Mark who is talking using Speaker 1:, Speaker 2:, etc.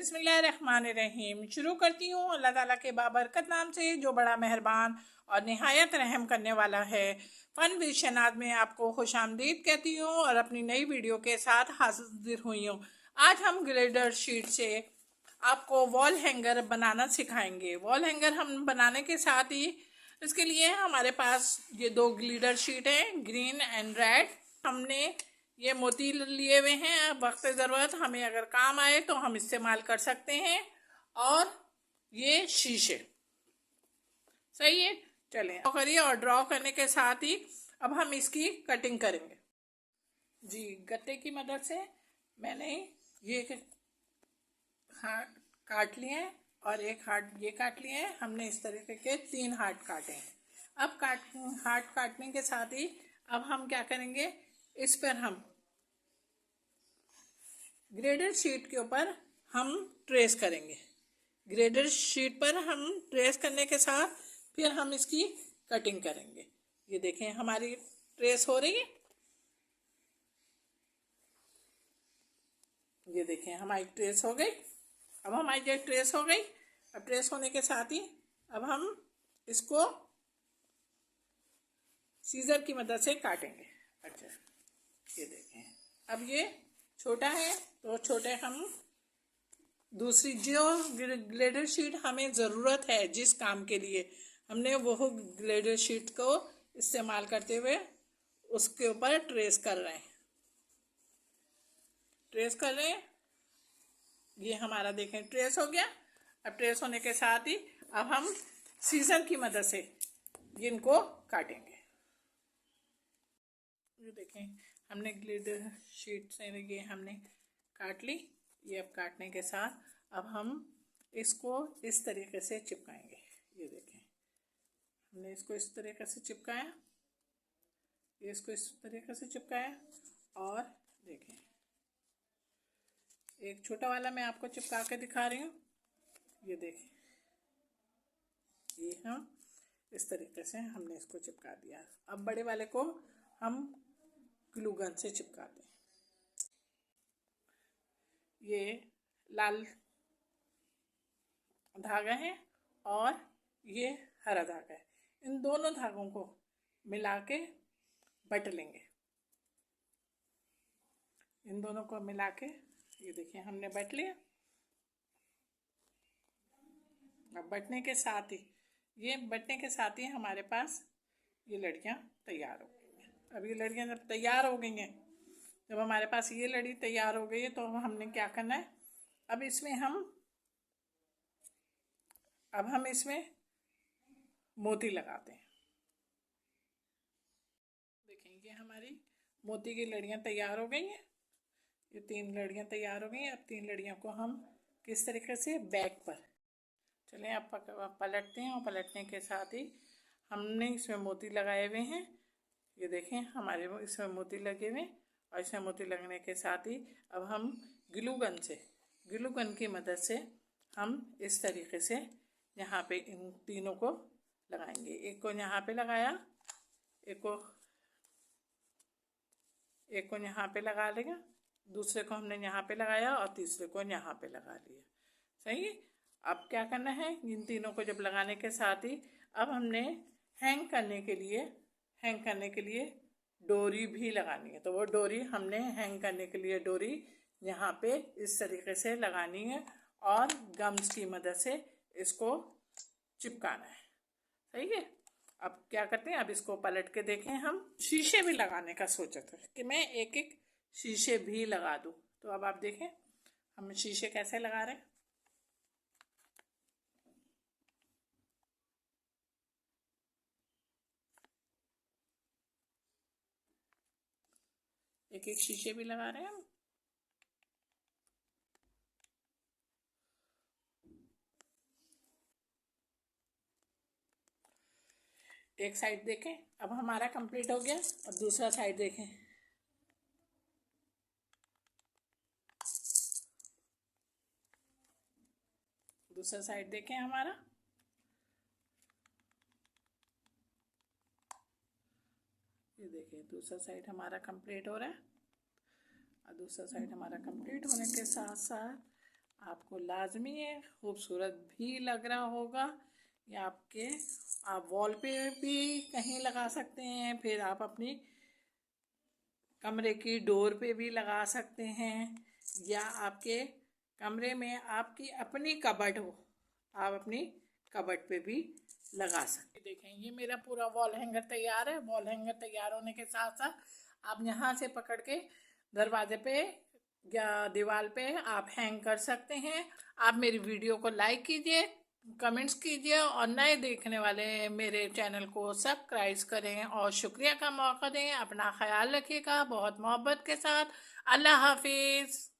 Speaker 1: बिस्मिल्लाहिर्रहमानिर्रहीम। शुरू करती हूँ अल्लाह ताला के बाबरकत नाम से जो बड़ा मेहरबान और निहायत रहम करने वाला है। फ़न विद शनाज़ में आपको खुश आमदीद कहती हूँ और अपनी नई वीडियो के साथ हाजिर हुई हूँ। आज हम ग्लिटर शीट से आपको वॉल हैंगर बनाना सिखाएंगे। वॉल हैंगर हम बनाने के साथ ही इसके लिए हमारे पास ये दो ग्लिटर शीट हैं, ग्रीन एंड रेड। हमने ये मोती लिए हुए हैं, वक्त ज़रूरत हमें अगर काम आए तो हम इस्तेमाल कर सकते हैं। और ये शीशे, सही है। चलें करिए और ड्रॉ करने के साथ ही अब हम इसकी कटिंग करेंगे। जी, गत्ते की मदद से मैंने ये हार्ट काट लिए हैं और एक हार्ट ये काट लिए हैं। हमने इस तरीके के 3 हार्ट काटे हैं। अब हार्ट काटने के साथ ही अब हम क्या करेंगे, इस पर हम ग्रेडेड शीट के ऊपर हम ट्रेस करेंगे। ग्रेडेड शीट पर हम ट्रेस करने के साथ फिर हम इसकी कटिंग करेंगे। ये देखें हमारी ट्रेस हो रही है। ये देखें हमारी ट्रेस हो गई। अब हमारी जो ट्रेस हो गई, अब ट्रेस होने के साथ ही अब हम इसको सीजर की मदद से काटेंगे। अच्छा, ये देखें अब ये छोटा है तो छोटे हम दूसरी जो ग्लेडर शीट हमें ज़रूरत है जिस काम के लिए हमने वो ग्लेडर शीट को इस्तेमाल करते हुए उसके ऊपर ट्रेस कर रहे हैं। ये हमारा देखें ट्रेस हो गया। अब ट्रेस होने के साथ ही अब हम सीजर की मदद से इनको काटेंगे। ये देखें हमने ग्लिटर शीट से ये हमने काट ली। ये अब काटने के साथ अब हम इसको इस तरीके से चिपकाएंगे। ये देखें हमने इसको इस तरीके से चिपकाया, ये इसको इस तरीके से चिपकाया। और देखें एक छोटा वाला मैं आपको चिपका के दिखा रही हूँ। ये देखें ये हम इस तरीके से हमने इसको चिपका दिया। अब बड़े वाले को हम ग्लू गन से चिपकाते हैं। ये लाल धागा है और ये हरा धागा है। इन दोनों धागों को मिला के बट लेंगे। इन दोनों को मिला के ये देखिए हमने बट लिया। अब बटने के साथ ही हमारे पास ये लड़ियाँ तैयार हो गई हैं। अब ये लड़ियाँ जब तैयार हो गई हैं, जब हमारे पास ये लड़ी तैयार हो गई है तो हमने क्या करना है, अब हम इसमें मोती लगाते हैं। देखें ये हमारी मोती की लड़ियाँ तैयार हो गई हैं। ये 3 लड़ियाँ तैयार हो गई हैं। अब 3 लड़ियों को हम किस तरीके से बैक पर चलें अब पलटते हैं और पलटने के साथ ही हमने इसमें मोती लगाए हुए हैं। ये देखें हमारे इसमें मोती लगे हुए हैं। और इसमें मोती लगने के साथ ही अब हम ग्लू गन की मदद से हम इस तरीके से यहाँ पे इन तीनों को लगाएंगे। एक को यहाँ पे लगाया, एक को यहाँ पे लगा लेगा, दूसरे को हमने यहाँ पे लगाया और तीसरे को यहाँ पे लगा लिया। सही है। अब क्या करना है, इन तीनों को जब लगाने के साथ ही अब हमने हैंग करने के लिए डोरी भी लगानी है। तो वो डोरी हमने हैंग करने के लिए डोरी यहाँ पे इस तरीके से लगानी है और गम्स की मदद से इसको चिपकाना है। सही है। अब क्या करते हैं, अब इसको पलट के देखें। हम शीशे भी लगाने का सोचा था कि मैं एक एक शीशे भी लगा दूँ। तो अब आप देखें हम शीशे कैसे लगा रहे हैं। एक एक शीशे भी लगा रहे हैं हम। एक साइड देखें, अब हमारा कंप्लीट हो गया। और दूसरा साइड देखें। दूसरा साइड देखें हमारा। ये देखें दूसरा साइड हमारा कंप्लीट हो रहा है। और दूसरा साइड हमारा कंप्लीट होने के साथ साथ आपको लाजमी है, खूबसूरत भी लग रहा होगा। ये आप वॉल पे भी कहीं लगा सकते हैं, फिर आप अपनी कमरे की डोर पे भी लगा सकते हैं, या आपके कमरे में आपकी अपनी कबर्ड हो, आप अपनी कबर्ड पे भी लगा सकते हैं। देखें, ये मेरा पूरा वॉल हैंगर तैयार है। वॉल हैंगर तैयार होने के साथ साथ आप यहाँ से पकड़ के दरवाजे पे या दीवार पे आप हैंग कर सकते हैं। आप मेरी वीडियो को लाइक कीजिए, कमेंट्स कीजिए, और नए देखने वाले मेरे चैनल को सब्सक्राइब करें और शुक्रिया का मौका दें। अपना ख्याल रखिएगा बहुत मोहब्बत के साथ। अल्लाह हाफिज़।